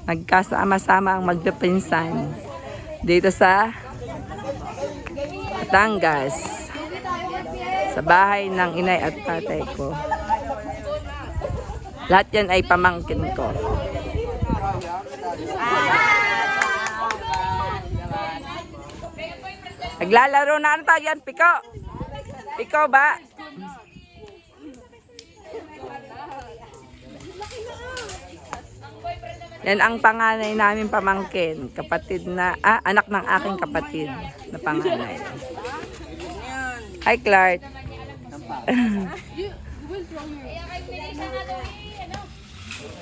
Nagkasama-sama ang magpipinsan dito sa Batangas, sa bahay ng inay at tatay ko. Lahat yan ay pamangkin ko. Naglalaro na ano tayo yan, Piko? Piko ba? Yan ang panganay namin pamangkin, kapatid na, anak ng aking kapatid na panganay. Hi, Clark.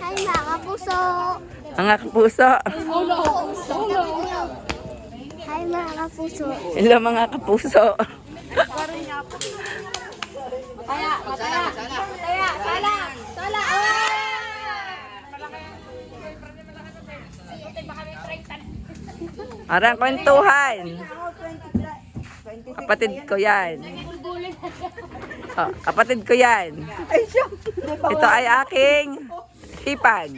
Hi mga kapuso! Mga kapuso. Hi mga kapuso! Hello mga kapuso. Arang kwentuhan. Kapatid ko yan. Oh, kapatid ko yan. Ito ay aking hipag.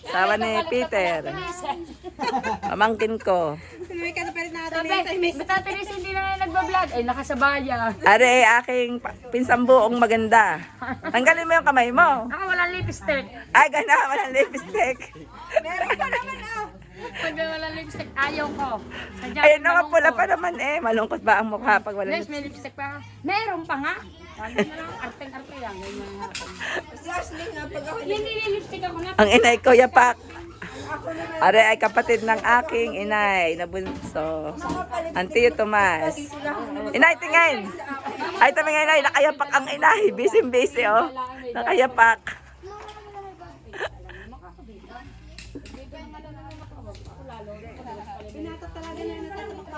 Sawa ni Peter. Pamangkin ko. Ba't hindi na nagbablog? Ay, nakasabaya. Are ay aking pinsang buong maganda. Tanggalin mo yung kamay mo. Ako walang lipstick. Ay, gana, walang lipstick. Pag walang lipstick, ayaw ko. Sadya, Ayun naman, pula pa naman eh. Malungkot ba ang mukha pag walang Guys, may lipstick pa. Meron pa nga. Sabi na lang, arteng-arte lang. Ganyan nga. Hindi lipstick ako na. Ang inay ko, yapak. Are ay kapatid ng aking inay na bunso. Auntie Tomas. Inay, tingin. Ay, tingin inay, nakayapak ang inay. Busy-busy, oh. Nakayapak.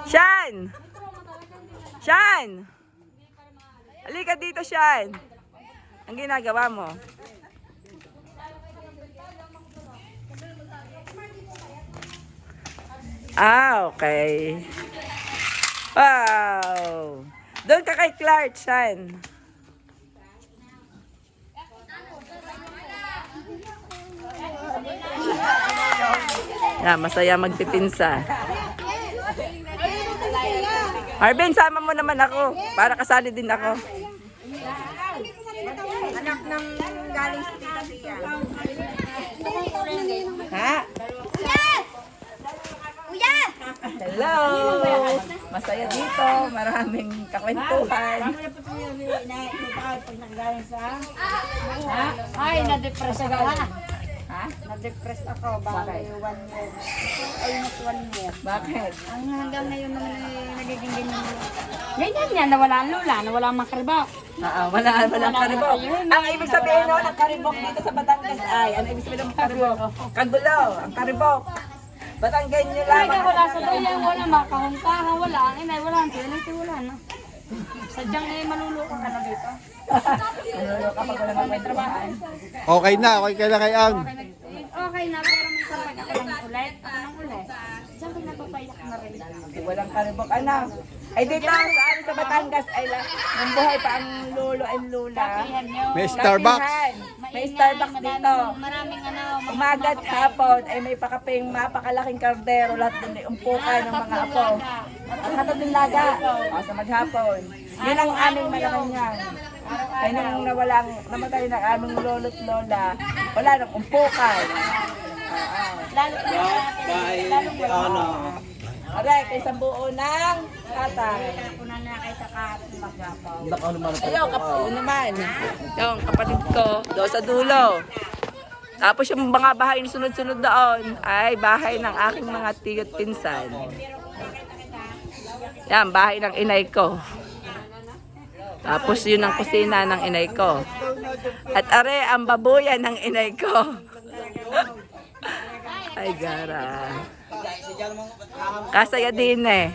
Shan! Shan! Halika dito, Shan. Ang ginagawa mo? Okay. Wow! Doon ka kay Clark, Shan. Yeah, masaya magpipinsa. Arvin, sama mo naman ako. Para kasali din ako. Anak ng galing sa Tita Tia. Ha? Hello! Masaya dito. Maraming kakwentuhan. Ay, na-depress ako. Ha? Na-depress ako. Bakit? 1 year. Almost 1 year. Bakit? Ang hanggang ngayon naman ay nagiging ganyan. Ganyan yan, nawala ang lula, nawala ang makaribak. Walang karibok. Ang ibig sabihin no, ng karibok dito sa Batangas ay, ano ibig sabihin ng karibok? Kagulo, ang karibok. Batanggan nyo Ay, lang. wala sa bayan, wala makahungkahan, wala ang inay, wala ang tinay, wala na. Sadyang eh, maluluka ka na dito. Ano kapag wala magkwentuhan? Okay na kay Ang. Okay na, pero minsan pag ako ng ulit, diyan pinapapaiyak na rin. Walang karibok. Ano? Ay dito sa Batangas ay nang buhay pa ang lolo and lula. May Starbucks. May Starbucks dito. Maraming ano, Umaga at hapon ay may pakaping mapakalaking kardero. Lahat din ay umpukan ng mga apo. Ang hatod ng laga. O, sa maghapon. Yun ang aming Malacanang. Kaya nung namatay ng aming lolo't lola, wala nang umpukan. lalo na Aray, kay isang buo ng tatay. kunan na kay Takat magyapaw. Ayun, kapatid naman. Yung kapatid ko, doon sa dulo. Tapos yung mga bahay na sunod-sunod doon, ay bahay ng aking mga tiyo't pinsan. Yan, bahay ng inay ko. Tapos yun ang kusina ng inay ko. At are, ang babuyan ng inay ko. Ay, gara. Kasaya din eh.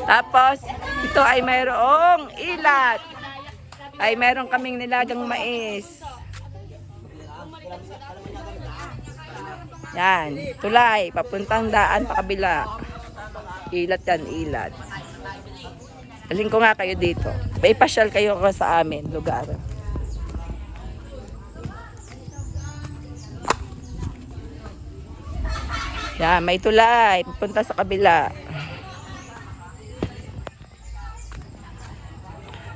Tapos, ito ay mayroong ilat. Ay mayroong kaming nilagang mais. Yan, tulay, papuntang daan pa kabila. Ilat yan, ilat. Daling ko nga kayo dito. May pasyal kayo sa amin, lugar. Yan, may tulay. Pupunta sa kabila.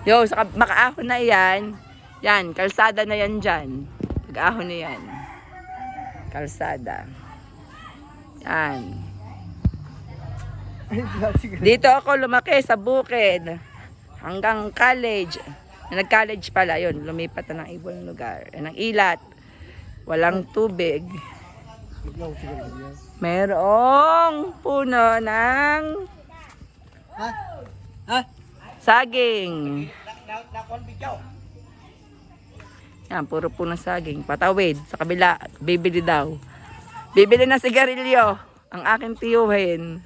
Yo, sa makaahon na yan. Yan, kalsada na yan dyan. Mag-ahon na yan. Kalsada. Yan. Dito ako lumaki sa bukid. Hanggang college. Nag-college pala yun. Lumipat na ng ibang lugar. Ng ilat. Walang tubig. Merong puno ng saging. Yan, puro puno ng saging. Patawid. Sa kabila. Bibili daw. Bibili na sigarilyo. Ang aking tiyuhin.